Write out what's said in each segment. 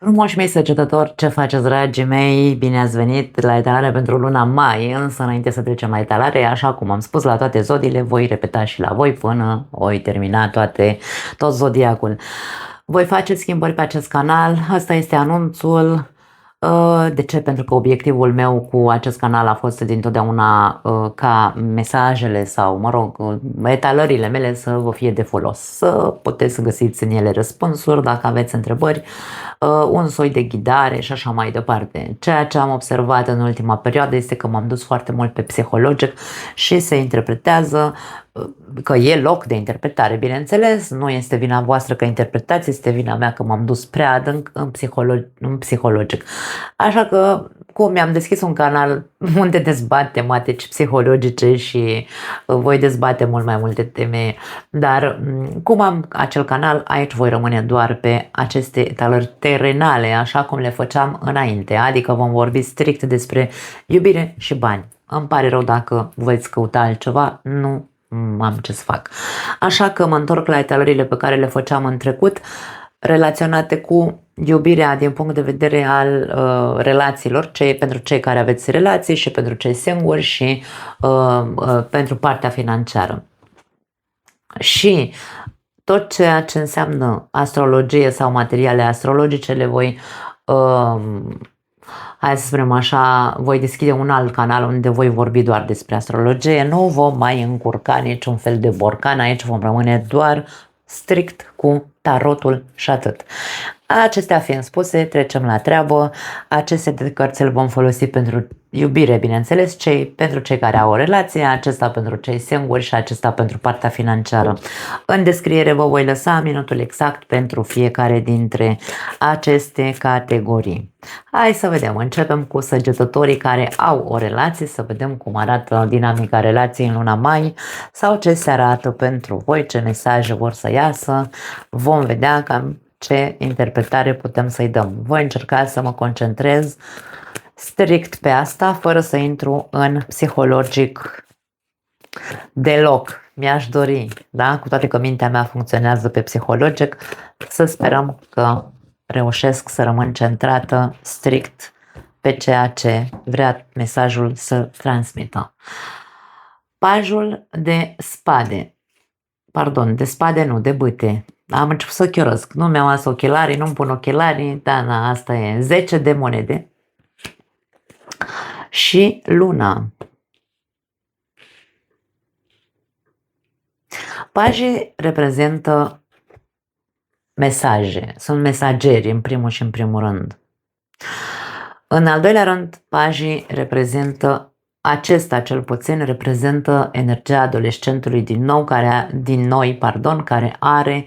Frumoși mei săgetători, ce faceți, dragii mei? Bine ați venit la etalare pentru luna mai, însă înainte să trecem la etalare, așa cum am spus la toate zodiile, voi repeta și la voi până voi termina tot zodiacul. Voi face schimbări pe acest canal, ăsta este anunțul. De ce? Pentru că obiectivul meu cu acest canal a fost dintotdeauna ca mesajele sau, mă rog, etalările mele să vă fie de folos, să puteți să găsiți în ele răspunsuri dacă aveți întrebări, un soi de ghidare și așa mai departe. Ceea ce am observat în ultima perioadă este că m-am dus foarte mult pe psihologic și se interpretează că e loc de interpretare, bineînțeles, nu este vina voastră că interpretați, este vina mea că m-am dus prea adânc în psihologic. Așa că, cum mi-am deschis un canal unde dezbat tematici psihologice și voi dezbate mult mai multe teme, dar cum am acel canal, aici voi rămâne doar pe aceste etalări terenale, așa cum le făceam înainte, adică vom vorbi strict despre iubire și bani. Îmi pare rău dacă veți căuta altceva, nu am ce să fac. Așa că mă întorc la etalările pe care le făceam în trecut, relaționate cu iubirea din punct de vedere al relațiilor, pentru cei care aveți relații și pentru cei singuri și pentru partea financiară. Și tot ceea ce înseamnă astrologie sau materiale astrologice le voi hai să spunem așa, voi deschide un alt canal unde voi vorbi doar despre astrologie, nu vom mai încurca niciun fel de borcan, aici vom rămâne doar strict cu tarotul și atât. Acestea fiind spuse, trecem la treabă. Aceste cărți le vom folosi pentru iubire, bineînțeles, pentru cei care au o relație, acesta pentru cei singuri și acesta pentru partea financiară. În descriere vă voi lăsa minutul exact pentru fiecare dintre aceste categorii. Hai să vedem, începem cu săgetătorii care au o relație, să vedem cum arată dinamica relației în luna mai sau ce se arată pentru voi, ce mesaje vor să iasă. Vom vedea cam ce interpretare putem să-i dăm. Voi încerca să mă concentrez strict pe asta, fără să intru în psihologic deloc. Mi-aș dori, da? Cu toate că mintea mea funcționează pe psihologic, să sperăm că reușesc să rămân centrată strict pe ceea ce vrea mesajul să transmită. Pajul de spade. Pardon, de spade nu, de bâte. Am început să chiorăsc. Nu mi-am ales ochelarii, nu-mi pun ochelarii. Da, na, asta e. 10 de monede. Și luna. Pajii reprezintă mesaje. Sunt mesageri în primul și în primul rând. În al doilea rând, pajii reprezintă acesta cel puțin reprezintă energia adolescentului din noi, care are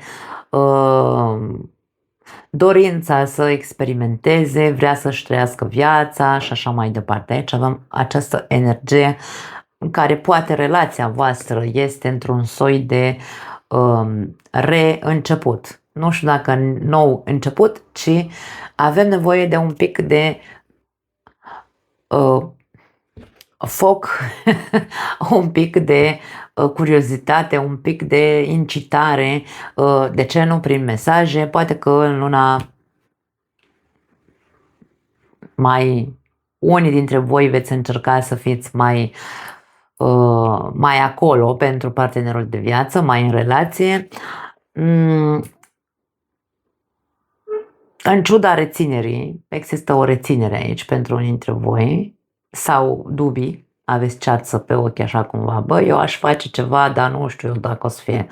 dorința să experimenteze, vrea să-și trăiască viața și așa mai departe. Aici avem această energie în care poate relația voastră este într-un soi de reînceput. Nu știu dacă nou început, ci avem nevoie de un pic de foc, un pic de curiozitate, un pic de incitare, de ce nu prin mesaje, poate că în luna unii dintre voi veți încerca să fiți mai acolo pentru partenerul de viață, mai în relație. În ciuda reținerii, există o reținere aici pentru unii dintre voi, sau dubii, aveți ceață pe ochi așa cumva, bă, eu aș face ceva, dar nu știu dacă o să fie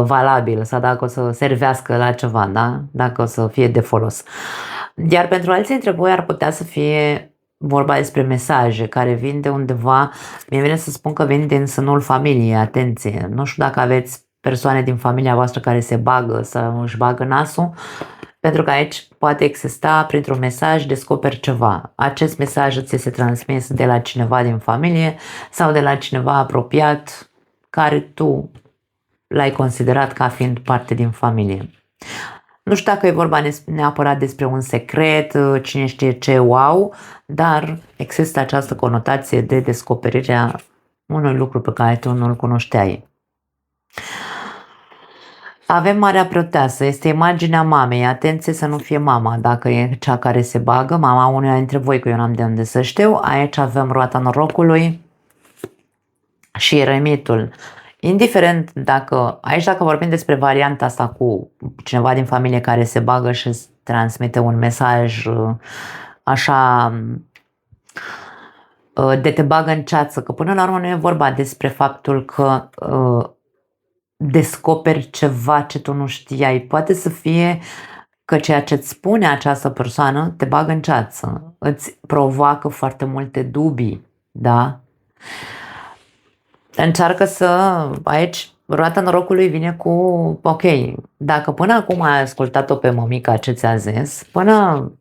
valabil sau dacă o să servească la ceva, da? Dacă o să fie de folos. Iar pentru alții dintre voi ar putea să fie vorba despre mesaje care vin de undeva, mi-e vine să spun că vin din sânul familiei, atenție, nu știu dacă aveți persoane din familia voastră care se bagă sau își bagă nasul, pentru că aici poate exista, printr-un mesaj, descoperi ceva. Acest mesaj îți este transmis de la cineva din familie sau de la cineva apropiat care tu l-ai considerat ca fiind parte din familie. Nu știu dacă e vorba neapărat despre un secret, cine știe ce, wow, dar există această conotație de descoperirea unui lucru pe care tu nu-l cunoșteai. Avem Marea Preoteasă, este imaginea mamei, atenție să nu fie mama, dacă e cea care se bagă, mama unuia dintre voi, că eu n-am de unde să știu. Aici avem roata norocului și eremitul. Indiferent dacă vorbim despre varianta asta cu cineva din familie care se bagă și îți transmite un mesaj așa de te bagă în ceață, că până la urmă nu e vorba despre faptul că descoperi ceva ce tu nu știai. Poate să fie că ceea ce îți spune această persoană te bagă în ceață, îți provoacă foarte multe dubii, da? Încearcă aici, roata norocului vine cu, ok, dacă până acum ai ascultat-o pe mămica ce ți-a zis, până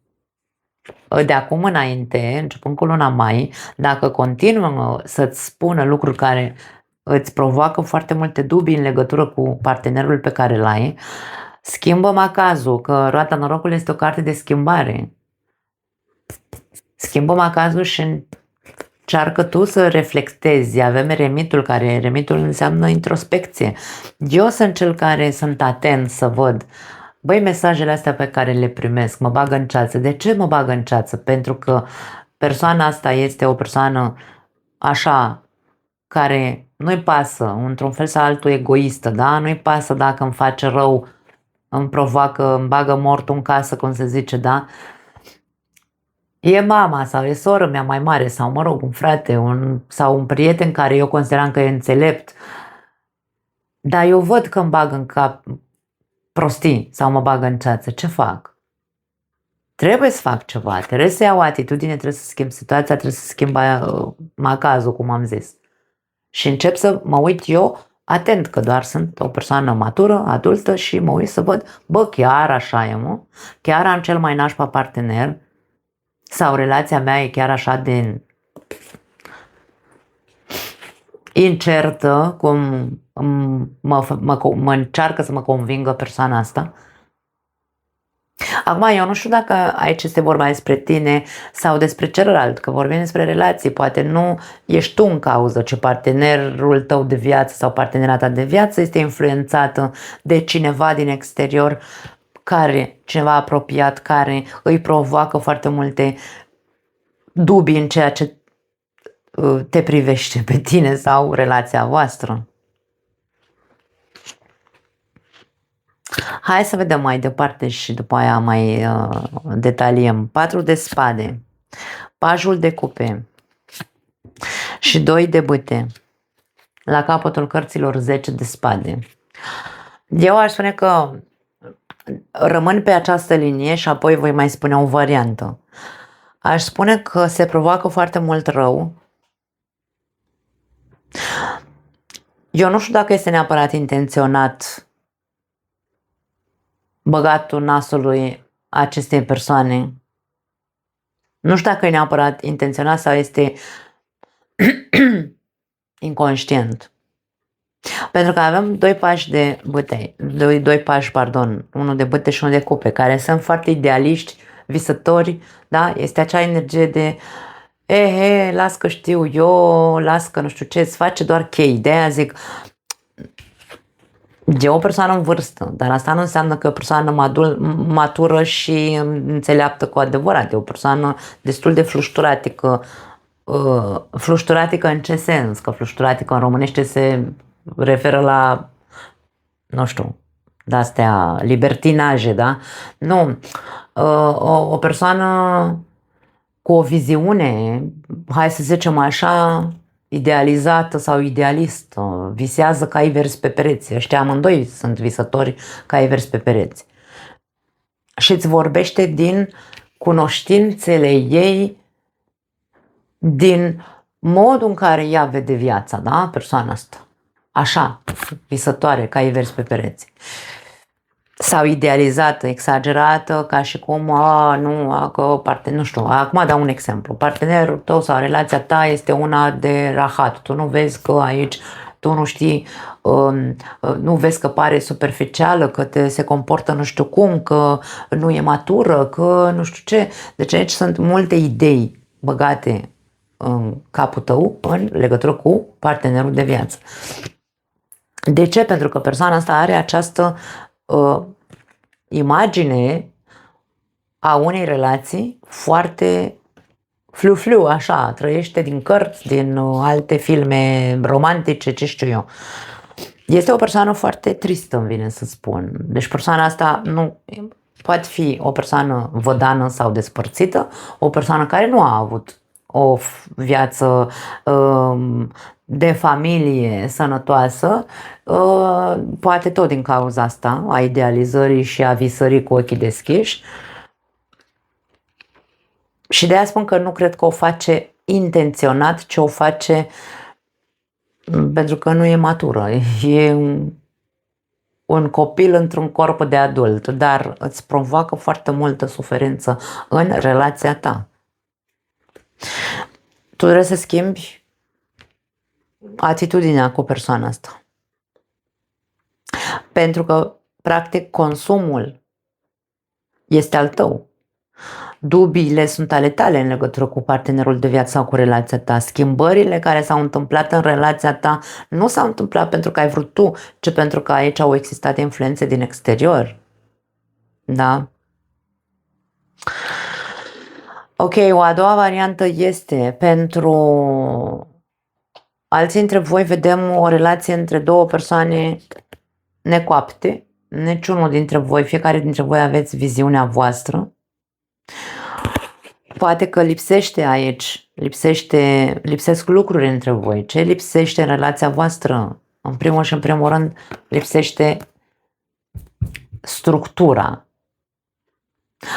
de acum înainte, începând cu luna mai, dacă continuă să-ți spună lucruri care îți provoacă foarte multe dubii în legătură cu partenerul pe care îl ai, schimbă macazul, că roata norocului este o carte de schimbare. Schimbă macazul și încearcă tu să reflectezi. Avem eremitul înseamnă introspecție. Eu sunt cel care sunt atent să văd, băi, mesajele astea pe care le primesc mă bagă în ceață. De ce mă bagă în ceață? Pentru că persoana asta este o persoană așa, care nu-i pasă, într-un fel sau altul egoistă, da? Nu-i pasă dacă îmi face rău, îmi provoacă, îmi bagă mortul în casă, cum se zice, da? E mama sau e sora mea mai mare sau, mă rog, un frate sau un prieten care eu consideram că e înțelept, dar eu văd că îmi bag în cap prostii sau mă bag în ceață. Ce fac? Trebuie să fac ceva, trebuie să iau atitudine, trebuie să schimb situația, trebuie să schimb macazul, cum am zis. Și încep să mă uit eu atent, că doar sunt o persoană matură, adultă și mă uit să văd, bă, chiar așa e, mă? Chiar am cel mai nașpa partener sau relația mea e chiar așa de incertă, cum mă încearcă să mă convingă persoana asta. Acum, eu nu știu dacă aici este vorba despre tine sau despre celălalt, că vorbim despre relații. Poate nu ești tu în cauză, ci partenerul tău de viață sau partenera ta de viață este influențată de cineva din exterior, cineva apropiat, care îi provoacă foarte multe dubii în ceea ce te privește pe tine sau relația voastră. Hai să vedem mai departe și după aia mai detaliem. 4 de spade, pajul de cupe și 2 de bâte. La capătul cărților 10 de spade. Eu aș spune că rămân pe această linie și apoi voi mai spune o variantă. Aș spune că se provoacă foarte mult rău. Eu nu știu dacă este neapărat intenționat băgatul nasului acestei persoane. Nu știu dacă e neapărat intenționat sau este inconștient. Pentru că avem 2 pași de bâte, 2 pași, unul de bâte și unul de cupe, care sunt foarte idealiști, visători, da? Este acea energie de las că știu eu, las că nu știu ce, îți face doar chei. De-aia zic, e o persoană în vârstă, dar asta nu înseamnă că e o persoană matură și înțeleaptă cu adevărat. E o persoană destul de flușturatică. Flușturatică în ce sens? Că flușturatică în românește se referă la, nu știu, de-astea, libertinaje, da? Nu. O persoană cu o viziune, hai să zicem așa, idealizată sau idealistă, visează cai verzi pe pereți. Ăștia amândoi sunt visători cai verzi pe pereți. Și îți vorbește din cunoștințele ei, din modul în care ea vede viața, da? Persoana asta. Așa, visătoare, cai verzi pe pereți. Sau idealizată, exagerată, ca și cum, nu știu, acum dau un exemplu. Partenerul tău sau relația ta este una de rahat. Tu nu vezi că aici, tu nu știi, nu vezi că pare superficială, că se comportă nu știu cum, că nu e matură, că nu știu ce. Deci aici sunt multe idei băgate în capul tău în legătură cu partenerul de viață. De ce? Pentru că persoana asta are această imagine a unei relații foarte flu-flu, așa, trăiește din cărți, din alte filme romantice, ce știu eu. Este o persoană foarte tristă, îmi vine să spun. Deci persoana asta nu poate fi o persoană vădană sau despărțită, o persoană care nu a avut o viață de familie sănătoasă, poate tot din cauza asta, a idealizării și a visării cu ochii deschiși. Și de aia spun că nu cred că o face intenționat, ci o face pentru că nu e matură. E un copil într-un corp de adult, dar îți provoacă foarte multă suferință în relația ta. Tu trebuie să schimbi atitudinea cu persoana asta. Pentru că, practic, consumul este al tău. Dubiile sunt ale tale în legătură cu partenerul de viață sau cu relația ta. Schimbările care s-au întâmplat în relația ta nu s-au întâmplat pentru că ai vrut tu, ci pentru că aici au existat influențe din exterior. Da? Ok, o a doua variantă este pentru alții dintre voi vedem o relație între două persoane necoapte. Niciunul dintre voi, fiecare dintre voi aveți viziunea voastră. Poate că lipsește aici, lipsesc lucruri între voi. Ce lipsește în relația voastră? În primul și în primul rând, lipsește structura.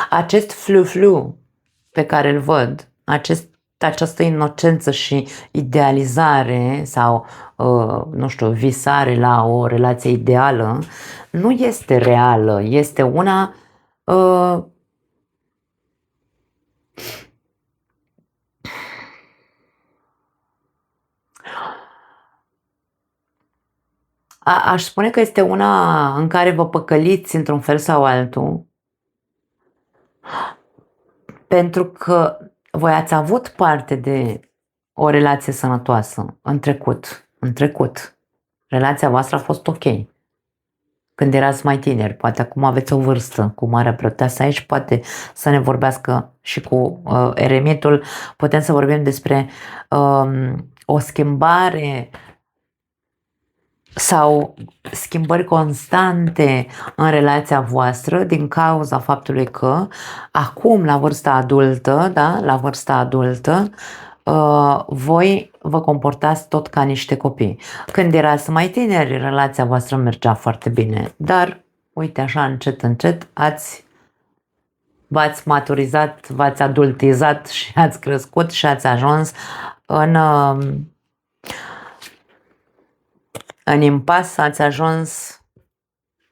Acest flu-flu pe care îl văd, această inocență și idealizare sau, nu știu, visare la o relație ideală, nu este reală, este una aș spune că este una în care vă păcăliți într-un fel sau altul, pentru că voi ați avut parte de o relație sănătoasă în trecut. Relația voastră a fost ok. Când erați mai tineri, poate acum aveți o vârstă cu mare preoteasă aici, poate să ne vorbească și cu eremitul, putem să vorbim despre o schimbare sau schimbări constante în relația voastră din cauza faptului că acum la vârsta adultă, da, la vârsta adultă, voi vă comportați tot ca niște copii. Când erați mai tineri, relația voastră mergea foarte bine, dar uite așa încet v-ați maturizat, v-ați adultizat și ați crescut și ați ajuns în impas, ați ajuns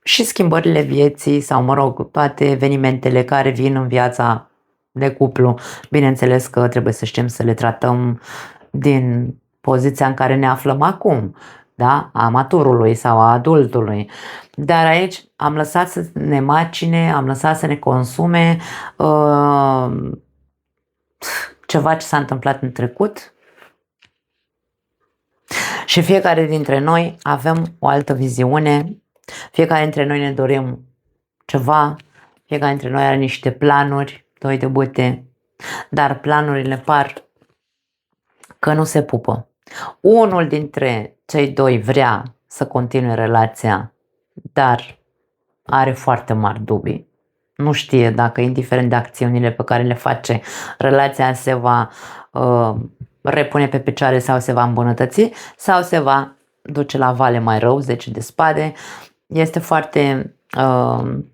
și schimbările vieții sau, mă rog, toate evenimentele care vin în viața de cuplu. Bineînțeles că trebuie să știm să le tratăm din poziția în care ne aflăm acum, da? A maturului sau a adultului. Dar aici am lăsat să ne macine, am lăsat să ne consume ceva ce s-a întâmplat în trecut. Și fiecare dintre noi avem o altă viziune, fiecare dintre noi ne dorim ceva, fiecare dintre noi are niște planuri, doi de bute, dar planurile par că nu se pupă. Unul dintre cei doi vrea să continue relația, dar are foarte mari dubii. Nu știe dacă, indiferent de acțiunile pe care le face, relația se va repune pe picioare sau se va îmbunătăți sau se va duce la vale mai rău, 10 de spade. Este foarte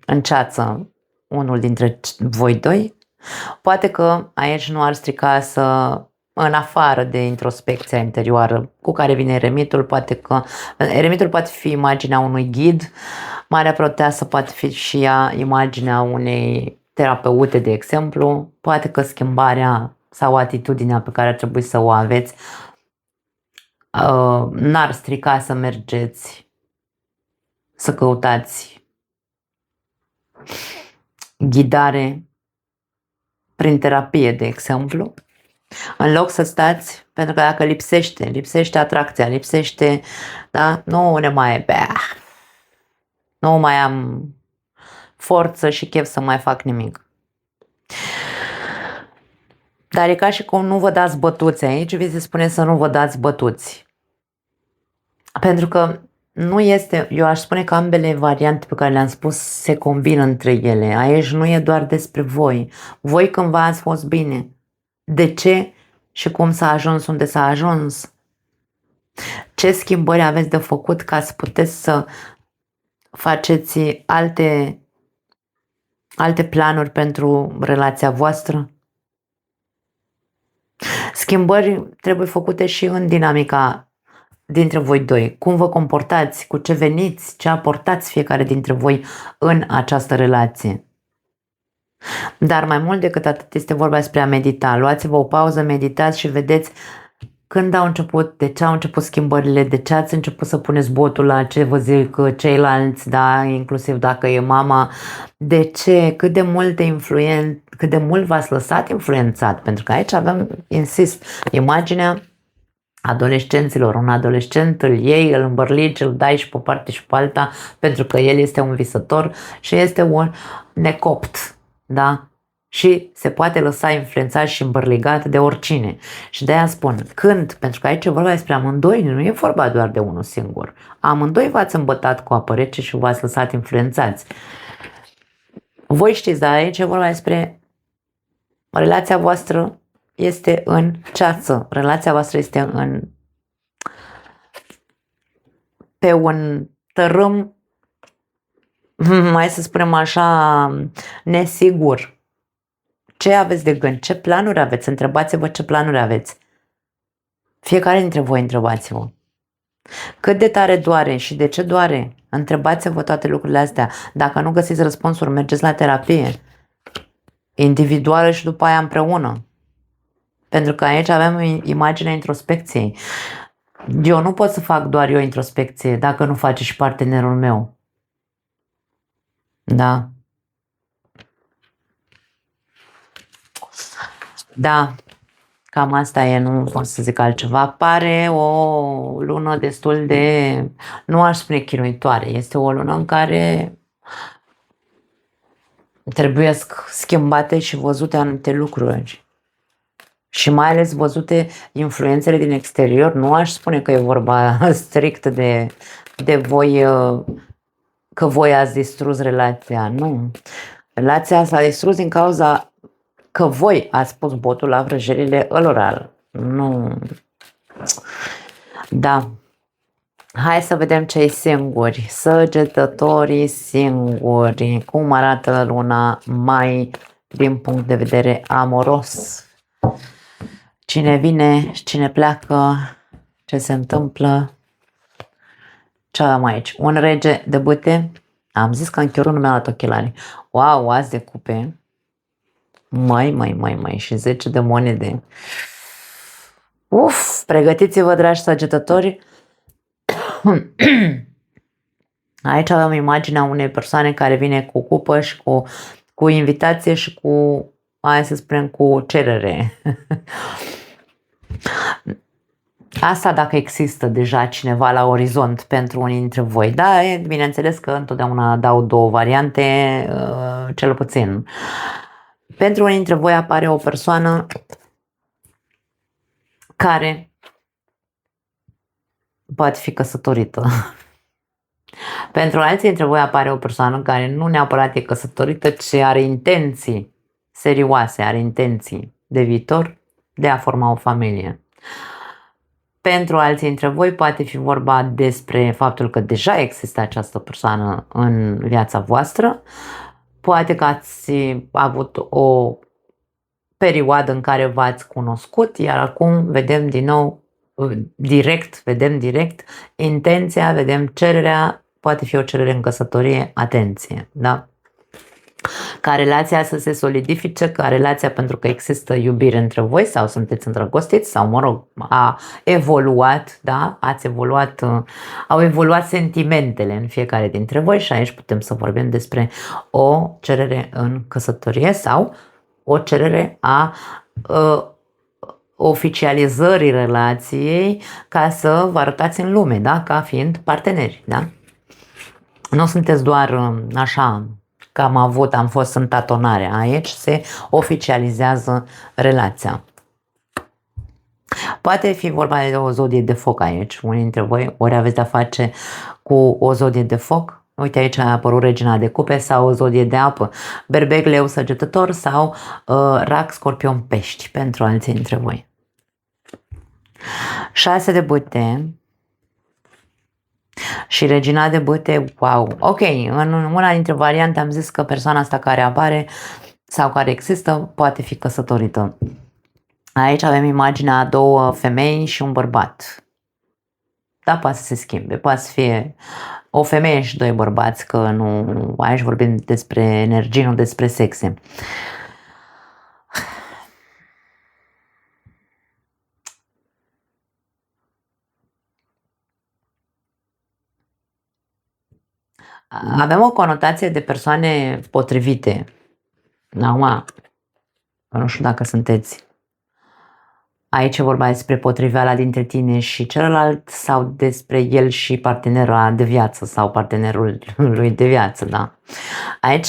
în ceață unul dintre voi doi. Poate că aici nu ar strica să, în afară de introspecția interioară cu care vine eremitul, poate că eremitul poate fi imaginea unui ghid, Marea Preoteasă poate fi și ea imaginea unei terapeute, de exemplu. Poate că schimbarea sau atitudinea pe care ar trebui să o aveți n-ar strica să mergeți să căutați ghidare prin terapie, de exemplu, în loc să stați Pentru că dacă lipsește atracția, lipsește, da, nu ne mai, nu mai am forță și chef să mai fac nimic. Dar e ca și cum nu vă dați bătuți aici, vi se spune să nu vă dați bătuți. Pentru că nu este, eu aș spune că ambele variante pe care le-am spus se combină între ele. Aici nu e doar despre voi. Voi cândva ați fost bine. De ce și cum s-a ajuns unde s-a ajuns? Ce schimbări aveți de făcut ca să puteți să faceți alte planuri pentru relația voastră? Schimbări trebuie făcute și în dinamica dintre voi doi. Cum vă comportați, cu ce veniți, ce aportați fiecare dintre voi în această relație. Dar mai mult decât atât este vorba despre a medita. Luați-vă o pauză, meditați și vedeți când au început, de ce au început schimbările, de ce ați început să puneți botul la ce vă zic ceilalți, da, inclusiv dacă e mama, de ce, cât de mult v-ați lăsat influențat, pentru că aici avem, insist, imaginea adolescenților. Un adolescent îl iei, îl îmbărligi, îl dai și pe o parte și pe alta, pentru că el este un visător și este un necopt, da? Și se poate lăsa influențat și îmbărligat de oricine. Și de-aia spun, când, pentru că aici e vorba despre amândoi, nu e vorba doar de unul singur. Amândoi v-ați îmbătat cu apă rece și v-ați lăsat influențați. Voi știți, dar aici e vorba despre relația voastră este în ceață, relația voastră este pe un tărâm, mai să spunem așa, nesigur. Ce aveți de gând? Ce planuri aveți? Întrebați-vă ce planuri aveți. Fiecare dintre voi întrebați-vă. Cât de tare doare și de ce doare? Întrebați-vă toate lucrurile astea. Dacă nu găsiți răspunsuri, mergeți la terapie. Individuală și după aia împreună. Pentru că aici avem imaginea introspecției. Eu nu pot să fac doar eu introspecție dacă nu face și partenerul meu. Da. Da. Cam asta e, nu pot să zic altceva. Pare o lună destul de, nu aș spune chinuitoare. Este o lună în care trebuie schimbate și văzute anumite lucruri. Și mai ales văzute influențele din exterior. Nu aș spune că e vorba strict de voi, că voi ați distrus relația. Nu. Relația s-a distrus din cauza că voi ați pus botul la vrăjerile ălora. Nu. Da. Hai să vedem cei singuri. Săgetătorii singuri. Cum arată luna mai din punct de vedere amoros? Cine vine, cine pleacă, ce se întâmplă? Ce avem aici? Un rege de bâte. Am zis că în chiorul nu mi-a luat ochelari. Wow, as de cupe. Mai. Și 10 de monede. Uf, pregătiți-vă, dragi săgetători. Aici avem imaginea unei persoane care vine cu cupă și cu invitație și cu, hai să spunem, cu cerere. Asta dacă există deja cineva la orizont pentru unii dintre voi. Da, bineînțeles că întotdeauna dau două variante, cel puțin. Pentru unii dintre voi apare o persoană care poate fi căsătorită. Pentru alții dintre voi apare o persoană care nu neapărat e căsătorită, ci are intenții serioase, are intenții de viitor de a forma o familie. Pentru alții dintre voi poate fi vorba despre faptul că deja există această persoană în viața voastră. Poate că ați avut o perioadă în care v-ați cunoscut, iar acum vedem din nou vedem direct intenția, vedem cererea, poate fi o cerere în căsătorie, atenție, da? Ca relația să se solidifice, ca relația pentru că există iubire între voi sau sunteți îndrăgostiți sau, mă rog, a evoluat, da? Au evoluat sentimentele în fiecare dintre voi și aici putem să vorbim despre o cerere în căsătorie sau o cerere oficializării relației ca să vă arătați în lume, da? Ca fiind parteneri, da? Nu sunteți doar așa că am fost în tatonare. Aici se oficializează relația. Poate fi vorba de o zodie de foc aici, unii dintre voi, ori aveți de-a face cu o zodie de foc. Uite, aici a apărut regina de cupe, sau o zodie de apă, berbec, leu, săgetător, sau rac, scorpion, pești, pentru alții dintre voi. 6 de bâte și regina de bâte, wow, ok, în una dintre variante am zis că persoana asta care apare sau care există poate fi căsătorită. Aici avem imaginea a două femei și un bărbat. Da, poate să se schimbe, poate să fie o femeie și doi bărbați, că nu, aici vorbim despre energie, nu despre sexe. Avem o conotație de persoane potrivite. Acum, nu știu dacă sunteți. Aici e vorba despre potriveala dintre tine și celălalt, sau despre el și partenera de viață sau partenerul lui de viață, da? Aici,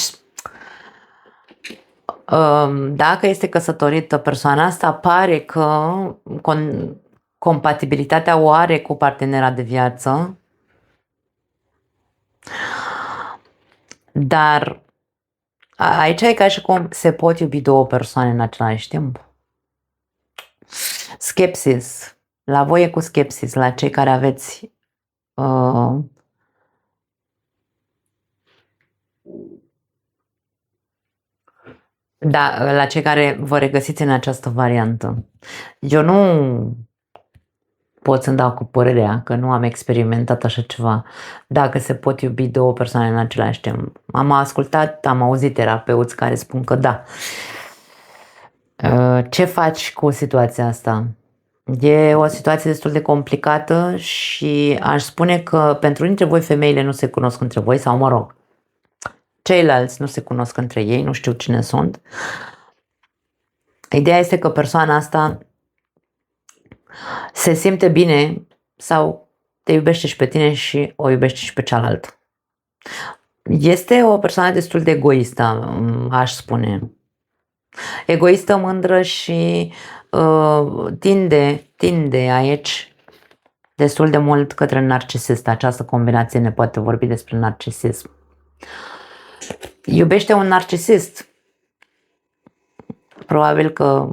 dacă este căsătorită persoana asta, pare că compatibilitatea o are cu partenera de viață, dar aici e ca și cum se pot iubi două persoane în același timp. Skepsis. La voi e cu skepsis, la cei care aveți da, la cei care vă regăsiți în această variantă. Eu nu pot să-mi dau cu părerea, că nu am experimentat așa ceva, dacă se pot iubi două persoane în același timp. Am ascultat, am auzit terapeuți care spun că da. Ce faci cu situația asta? E o situație destul de complicată și aș spune că pentru unii dintre voi femeile nu se cunosc între voi, sau mă rog, ceilalți nu se cunosc între ei, nu știu cine sunt. Ideea este că persoana asta se simte bine sau te iubește și pe tine și o iubește și pe cealaltă. Este o persoană destul de egoistă, aș spune. Egoistă, mândră și tinde aici destul de mult către narcisist. Această combinație ne poate vorbi despre narcisism. Iubește un narcisist. Probabil că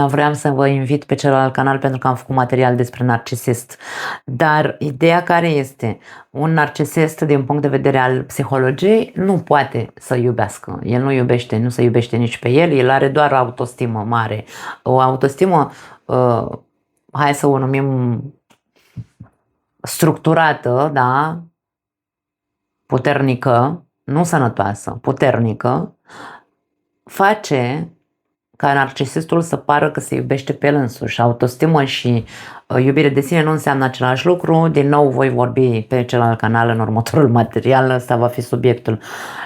vreau să vă invit pe celălalt canal pentru că am făcut material despre narcisist. Dar ideea care este? Un narcisist, din punct de vedere al psihologiei, nu poate să iubească. El nu iubește, nu se iubește nici pe el are doar autostimă mare. O autostimă, hai să o numim structurată, da? Puternică, nu sănătoasă, puternică, face ca narcisistul să pară că se iubește pe el însuși. Autostimă și iubire de sine nu înseamnă același lucru. Din nou voi vorbi pe celălalt canal în următorul material, ăsta va fi subiectul.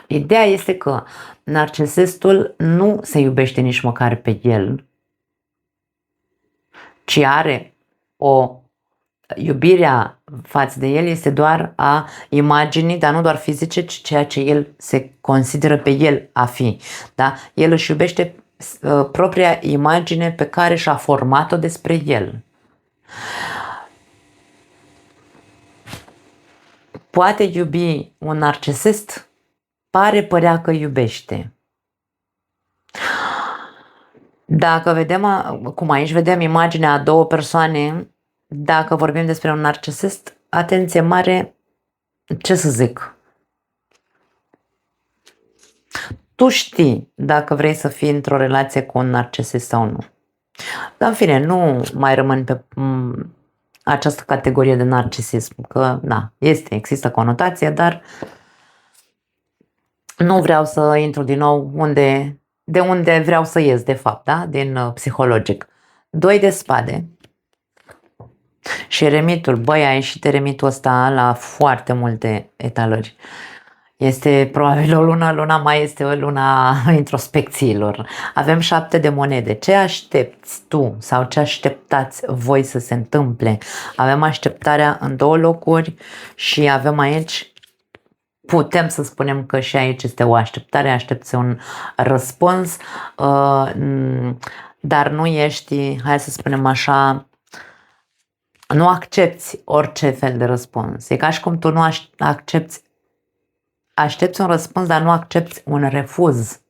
Ideea este că narcisistul nu se iubește nici măcar pe el, ci are iubirea față de el este doar a imaginii, dar nu doar fizice, ci ceea ce el se consideră pe el a fi. Da? El își iubește propria imagine pe care și-a format-o despre el. Poate iubi un narcisist? Părea că iubește. Dacă vedem, cum aici vedem imaginea a două persoane, dacă vorbim despre un narcisist, atenție mare, ce să zic? Tu știi dacă vrei să fii într-o relație cu un narcisist sau nu. Dar în fine, nu mai rămân pe această categorie de narcisism, că da, există conotație, dar nu vreau să intru din nou de unde vreau să ies, de fapt, da? Din psihologic. 2 de spade și eremitul. Băi, a ieșit eremitul ăsta la foarte multe etalări. Este probabil o lună, luna mai este o luna introspecțiilor. Avem 7 de monede. Ce aștepți tu sau ce așteptați voi să se întâmple? Avem așteptarea în 2 locuri și avem aici, putem să spunem că și aici este o așteptare, aștepți un răspuns, dar nu ești, hai să spunem așa, nu accepti orice fel de răspuns. E ca și cum tu nu aștepți un răspuns, dar nu accepti un refuz.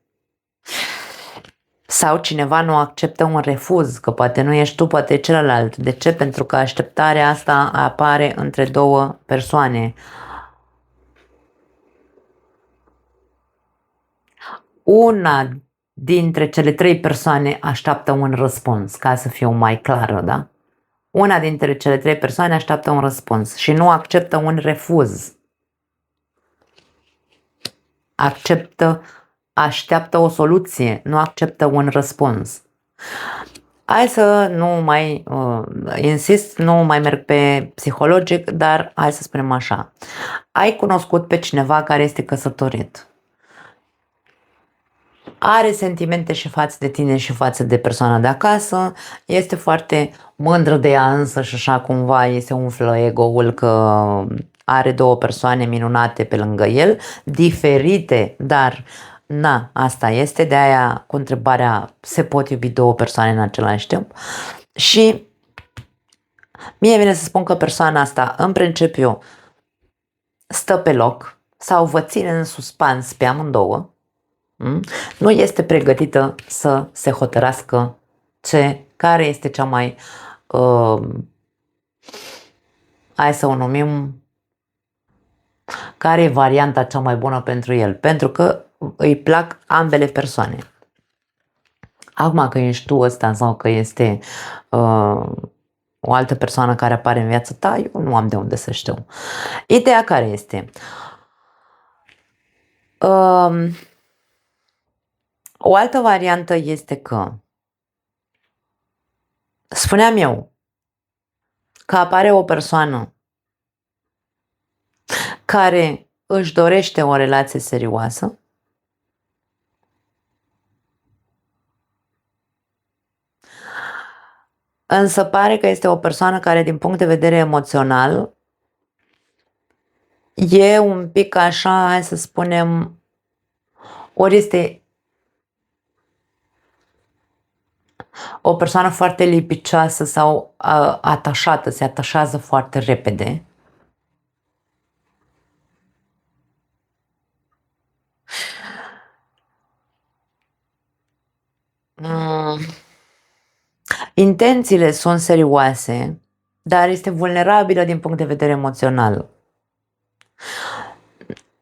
Sau cineva nu acceptă un refuz, că poate nu ești tu, poate e celălalt. De ce? Pentru că așteptarea asta apare între 2 persoane. Una dintre cele 3 persoane așteaptă un răspuns, ca să fiu mai clară, da? Una dintre cele 3 persoane așteaptă un răspuns și nu acceptă un refuz. Așteaptă o soluție, nu acceptă un răspuns. Hai să nu mai insist, nu mai merg pe psihologic, dar hai să spunem așa. Ai cunoscut pe cineva care este căsătorit. Are sentimente și față de tine și față de persoana de acasă, este foarte mândră de ea însă și așa cumva îi se umflă ego-ul că are 2 persoane minunate pe lângă el, diferite, dar na, asta este, de aia cu întrebarea se pot iubi 2 persoane în același timp. Și mie vine să spun că persoana asta în principiu stă pe loc sau vă ține în suspans pe amândouă. Nu este pregătită să se hotărască care este cea mai, hai să o numim, care e varianta cea mai bună pentru el, pentru că îi plac ambele persoane. Acum că ești tu ăsta sau că este o altă persoană care apare în viața ta, eu nu am de unde să știu. Ideea care este? O altă variantă este că, spuneam eu, că apare o persoană care își dorește o relație serioasă, însă pare că este o persoană care din punct de vedere emoțional e un pic așa, hai să spunem, ori este o persoană foarte lipicioasă sau atașată, se atașează foarte repede. Intențiile sunt serioase, dar este vulnerabilă din punct de vedere emoțional.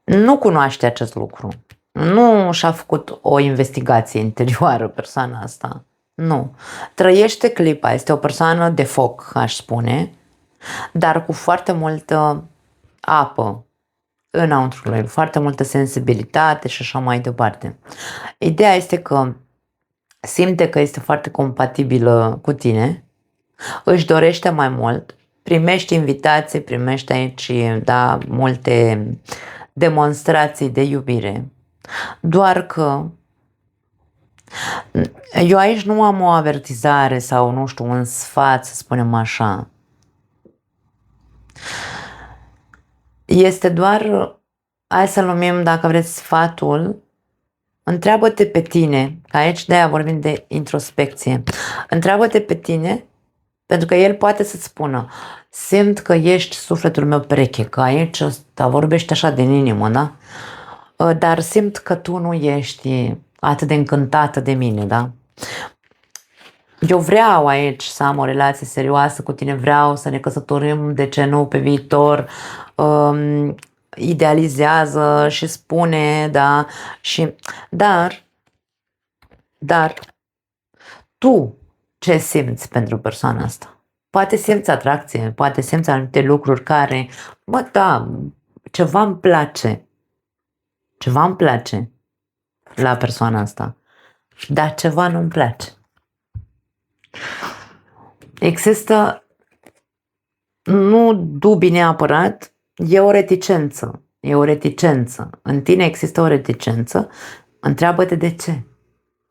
Nu cunoaște acest lucru. Nu și-a făcut o investigație interioară persoana asta. Nu. Trăiește clipa, este o persoană de foc, aș spune, dar cu foarte multă apă înăuntru lui, foarte multă sensibilitate și așa mai departe. Ideea este că simte că este foarte compatibilă cu tine, își dorește mai mult, primești invitații, primești aici, da, multe demonstrații de iubire, doar că eu aici nu am o avertizare sau, nu știu, un sfat, să spunem așa. Este doar, hai să numim, dacă vreți, sfatul, întreabă-te pe tine, că aici de-aia vorbim de introspecție, întreabă-te pe tine, pentru că el poate să-ți spună, simt că ești sufletul meu pereche, că aici ăsta vorbește așa din inimă, da? Dar simt că tu nu ești atât de încântată de mine, da? Eu vreau aici să am o relație serioasă cu tine, vreau să ne căsătorim, de ce nu, pe viitor, idealizează și spune, da, și, dar, tu ce simți pentru persoana asta? Poate simți atracție, poate simți anumite lucruri care, bă, da, ceva îmi place la persoana asta, dar ceva nu-mi place. Există, nu dubii neapărat, e o reticență. E o reticență. În tine există o reticență. Întreabă-te de ce.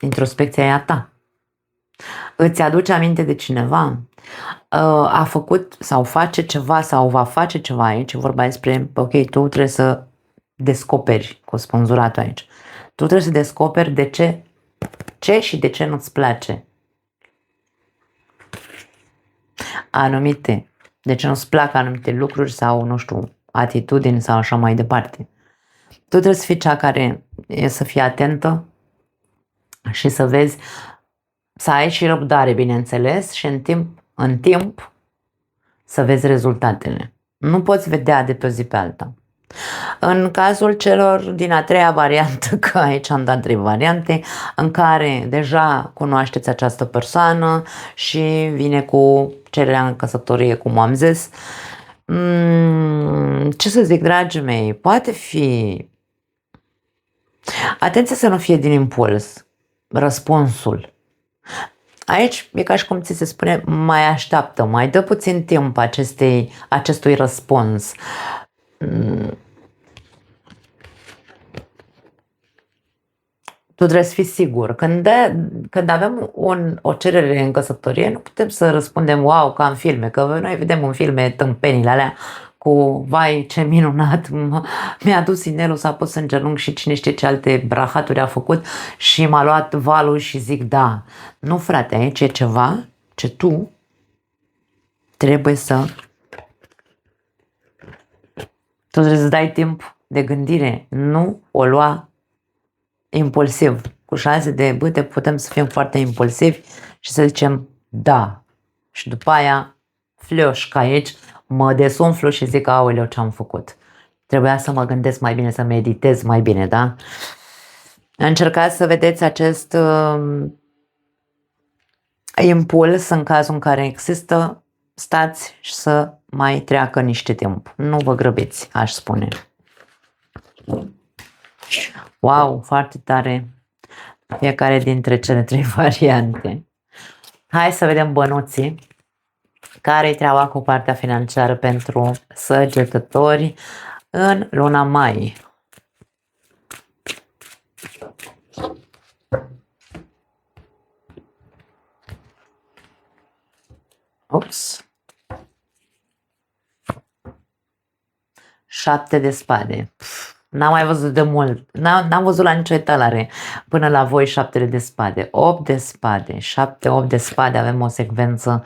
Introspecția e a ta. Îți aduce aminte de cineva? A făcut sau face ceva sau va face ceva aici. E vorba despre, ok, tu trebuie să descoperi, cu spânzuratul aici. Tu trebuie să descoperi de ce și de ce nu-ți place anumite, de ce nu-ți plac anumite lucruri sau, nu știu, atitudini sau așa mai departe. Tu trebuie să fii cea care e să fie atentă și să vezi, să ai și răbdare, bineînțeles, și în timp să vezi rezultatele. Nu poți vedea de pe o zi pe alta. În cazul celor din a treia variantă, că aici am dat 3 variante, în care deja cunoașteți această persoană și vine cu cererea în căsătorie, cum am zis, ce să zic, dragii mei, poate fi... Atenție să nu fie din impuls răspunsul. Aici e ca și cum ți se spune, mai așteaptă, mai dă puțin timp acestui răspuns. Tu trebuie să fii sigur. Când avem o cerere în căsătorie, nu putem să răspundem wow, ca în filme, că noi vedem în filme tâmpenile alea cu vai, ce minunat, mi-a dus inelul, s-a pus în genunchi și cine știe ce alte brahaturi a făcut și m-a luat valul și zic da. Nu, frate, aici e ceva ce tu trebuie să... Tu trebuie să dai timp de gândire, nu o lua impulsiv. Cu 6 de bâte putem să fim foarte impulsivi și să zicem da. Și după aia flioș ca aici, mă desumflu și zic aoleu, ce-am făcut. Trebuia să mă gândesc mai bine, să meditez mai bine, da? Încercați să vedeți acest impuls în cazul în care există, stați și să mai treacă niște timp. Nu vă grăbiți, aș spune. Wow, foarte tare fiecare dintre cele 3 variante. Hai să vedem bănuții. Care-i treaba cu partea financiară pentru săgetători în luna mai? Ups. 7 de spade. N-am mai văzut de mult. N-am văzut la nicio etalare până la voi 7 de spade. 8 de spade. 7-8 de spade. Avem o secvență.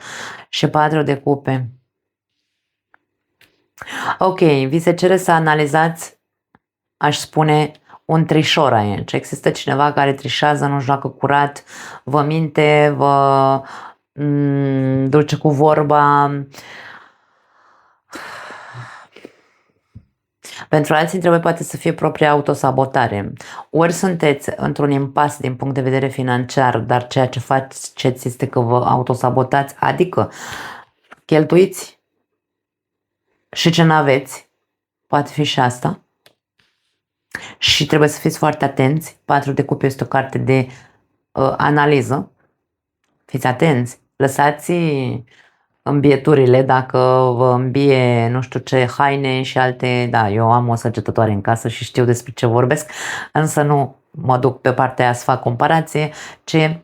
Și 4 de cupe. Ok. Vi se cere să analizați, aș spune, un trișor aici. Există cineva care trișează, nu joacă curat, vă minte, vă duce cu vorba. Pentru alții trebuie poate să fie propria autosabotare. Ori sunteți într-un impas din punct de vedere financiar, dar ceea ce faceți este că vă autosabotați, adică cheltuiți și ce n-aveți, poate fi și asta. Și trebuie să fiți foarte atenți. 4 de cupe este o carte de analiză. Fiți atenți. Lăsați îmbieturile, dacă vă îmbie nu știu ce haine și alte, da, eu am o săgetătoare în casă și știu despre ce vorbesc, însă nu mă duc pe partea aia să fac comparație, ce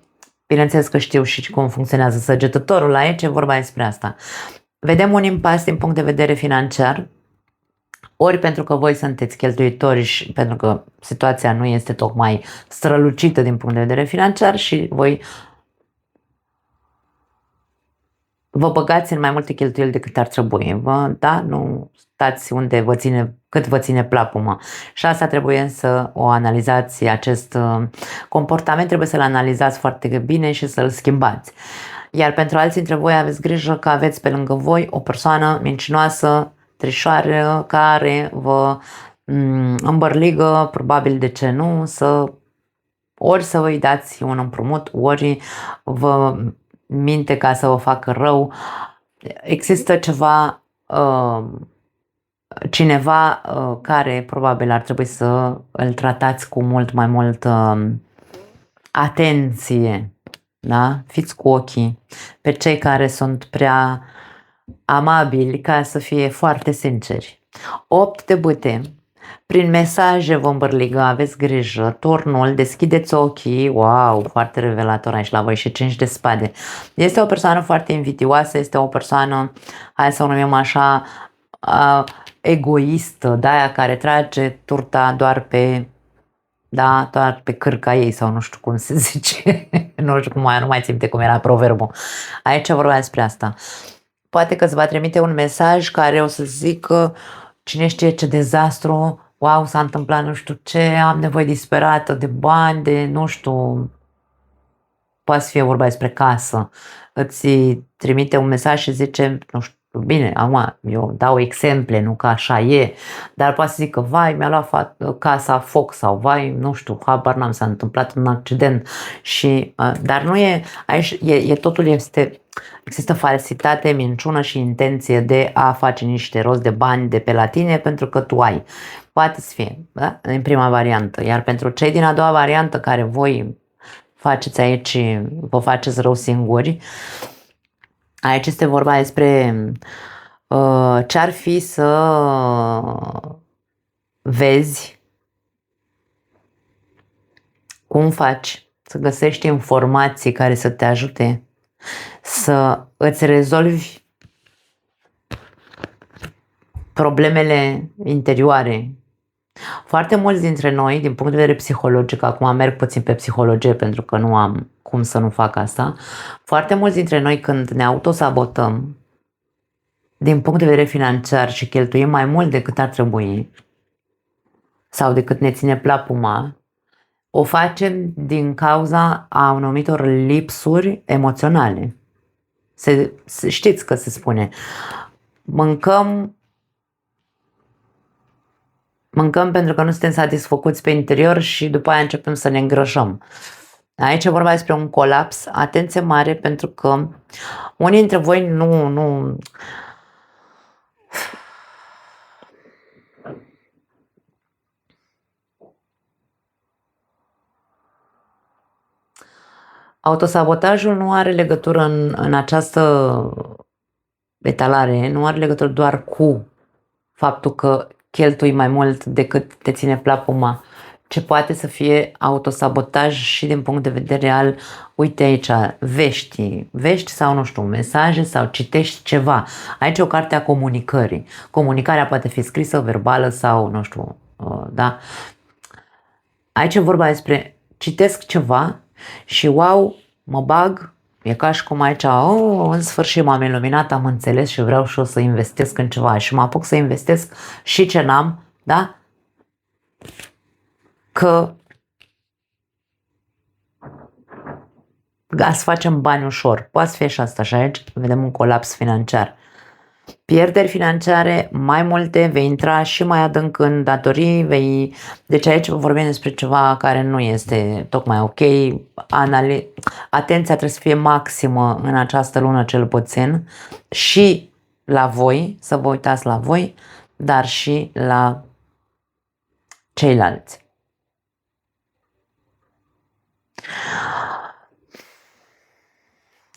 bineînțeles că știu și cum funcționează săgetătorul aici, e vorba despre asta. Vedem un impas din punct de vedere financiar, ori pentru că voi sunteți cheltuitori și pentru că situația nu este tocmai strălucită din punct de vedere financiar și voi vă băgați în mai multe cheltuieli decât ar trebui. Da? Nu stați unde cât vă ține plapuma. Și asta trebuie să o analizați, acest comportament trebuie să-l analizați foarte bine și să-l schimbați. Iar pentru alții dintre voi aveți grijă că aveți pe lângă voi o persoană mincinoasă, trișoară, care vă îmbărligă, probabil de ce nu, ori să vă dați un împrumut, ori vă minte ca să vă facă rău. Există cineva care probabil ar trebui să îl tratați cu mult mai multă atenție. Da? Fiți cu ochii pe cei care sunt prea amabili ca să fie foarte sinceri. 8 de bâte Prin mesaje vom bărligă, aveți grijă. Turnul, deschideți ochii. Wow, foarte revelator aici la voi și 5 de spade. Este o persoană foarte invidioasă, este o persoană, hai să o numim așa, egoistă, de aia care trage turta doar pe, da, doar pe cârca ei sau nu știu cum se zice. Nu știu cum, nu mai țin minte cum era proverbul. Aici vorba despre asta. Poate că îți va trimite un mesaj care o să zică cine știe ce dezastru, wow, s-a întâmplat nu știu ce, am nevoie disperată de bani, de nu știu, poate să fie vorba despre casă. Îți trimite un mesaj și zice, nu știu, bine, acum eu dau exemple, nu că așa e, dar poate să zică, vai, mi-a luat casa foc sau vai, nu știu, habar n-am, s-a întâmplat un accident și, dar nu e, aici totul este, există falsitate, minciună și intenție de a face niște rost de bani de pe la tine pentru că tu ai. Poate să fie, da? În prima variantă, iar pentru cei din a doua variantă care voi faceți aici, vă faceți rău singuri, aici este vorba despre ce-ar fi să vezi cum faci să găsești informații care să te ajute să îți rezolvi problemele interioare. Foarte mulți dintre noi, din punct de vedere psihologic, acum merg puțin pe psihologie pentru că nu am cum să nu fac asta, foarte mulți dintre noi când ne autosabotăm din punct de vedere financiar și cheltuim mai mult decât ar trebui sau decât ne ține plapuma, o facem din cauza a anumitor lipsuri emoționale. Știți că se spune, mâncăm pentru că nu suntem satisfăcuți pe interior și după aia începem să ne îngrășăm. Aici e vorba despre un colaps, atenție mare, pentru că unii dintre voi nu autosabotajul nu are legătură în această etalare, nu are legătură doar cu faptul că cheltui mai mult decât te ține plapuma, ce poate să fie autosabotaj și din punct de vedere al, uite aici, vești sau nu știu, mesaje sau citești ceva. Aici e o carte a comunicării. Comunicarea poate fi scrisă, verbală sau nu știu, da? Aici e vorba despre citesc ceva și wow, mă bag, e ca și cum aici, în sfârșit m-am iluminat, am înțeles și vreau și eu să investesc în ceva și mă apuc să investesc și ce n-am, da? Că să facem bani ușor. Poate fi și asta și aici vedem un colaps financiar. Pierderi financiare mai multe, vei intra și mai adânc în datorii, deci aici vorbim despre ceva care nu este tocmai ok. Atenția trebuie să fie maximă în această lună cel puțin și la voi, să vă uitați la voi, dar și la ceilalți.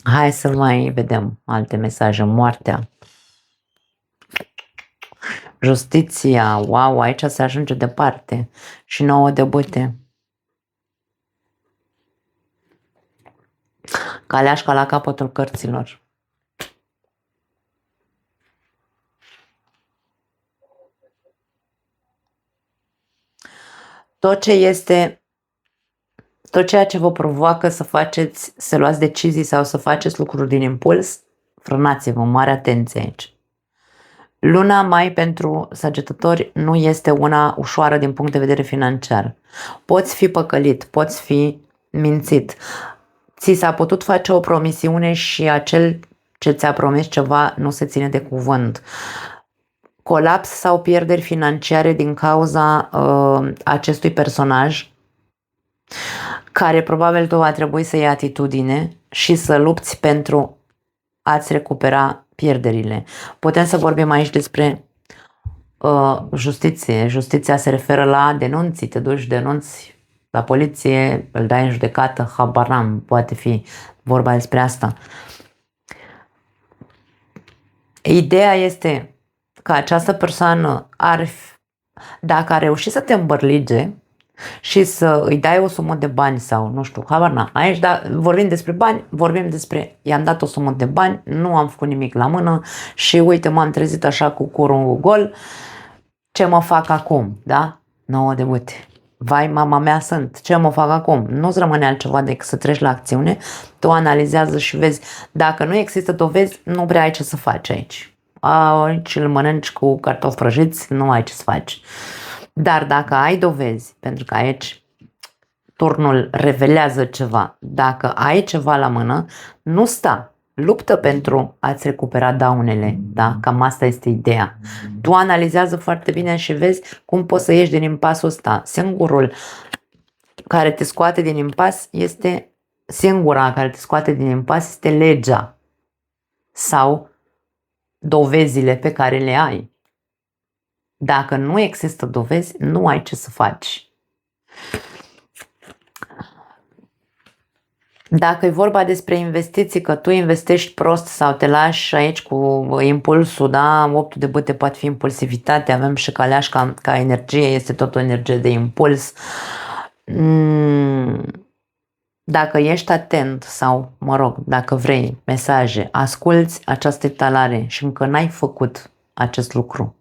Hai să mai vedem alte mesaje. Moartea. Justiția. Wow, aici se ajunge departe. Și 9 de bâte. Caleașca la capătul cărților. Tot ceea ce vă provoacă să luați decizii sau să faceți lucruri din impuls, frânați-vă, mare atenție aici. Luna mai pentru săgetători nu este una ușoară din punct de vedere financiar. Poți fi păcălit, poți fi mințit. Ți s-a putut face o promisiune și acel ce ți-a promis ceva nu se ține de cuvânt. Colaps sau pierderi financiare din cauza acestui personaj care probabil tu va trebui să iei atitudine și să lupți pentru a-ți recupera pierderile. Putem să vorbim aici despre justiție. Justiția se referă la denunții, te duci, denunți la poliție, îl dai în judecată, habar n-am, poate fi vorba despre asta. Ideea este că această persoană Dacă a reușit să te îmbărlige și să îi dai o sumă de bani sau nu știu, habar n-am. Aici vorbim despre bani, vorbim despre i-am dat o sumă de bani, nu am făcut nimic la mână și uite m-am trezit așa cu curul gol, ce mă fac acum, da? 9 de bute. Vai, mama mea sunt, ce mă fac acum? Nu-ți rămâne altceva decât să treci la acțiune, tu analizează și vezi, dacă nu există dovezi, nu prea ai ce să faci aici. Aici îl mănânci cu cartofi prăjiți, nu ai ce să faci. Dar dacă ai dovezi, pentru că aici turnul revelează ceva, dacă ai ceva la mână, nu sta, luptă pentru a-ți recupera daunele, da? Cam asta este ideea. Tu analizează foarte bine și vezi cum poți să ieși din impasul ăsta. Singura care te scoate din impas este legea sau dovezile pe care le ai. Dacă nu există dovezi, nu ai ce să faci. Dacă e vorba despre investiții, că tu investești prost sau te lași aici cu impulsul, da, 8 de bâte poate fi impulsivitate, avem și caleașca ca energie, este tot o energie de impuls. Dacă ești atent sau, mă rog, dacă vrei mesaje, asculți această etalare și încă n-ai făcut acest lucru.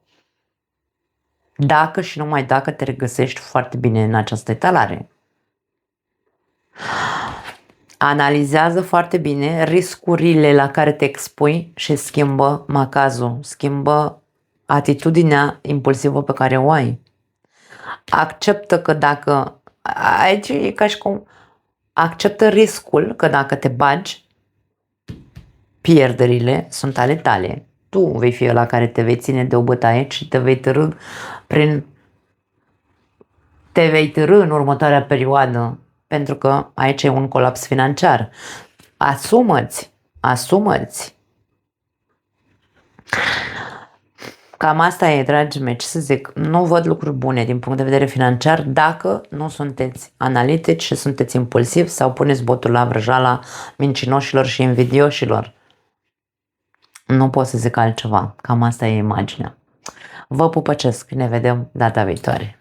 Dacă și numai dacă te regăsești foarte bine în această etalare. Analizează foarte bine riscurile la care te expui și schimbă macazul, schimbă atitudinea impulsivă pe care o ai. Acceptă că dacă, aici e ca și cum, acceptă riscul că dacă te bagi, pierderile sunt ale tale. Tu vei fi ăla care te vei ține de o bătaie și te vei târî în următoarea perioadă, pentru că aici e un colaps financiar. Asumă-ți. Cam asta e, dragii mei, ce să zic, nu văd lucruri bune din punct de vedere financiar dacă nu sunteți analitici și sunteți impulsivi sau puneți botul la vrăjala mincinoșilor și invidioșilor. Nu pot să zic altceva, cam asta e imaginea. Vă pupăcesc, ne vedem data viitoare.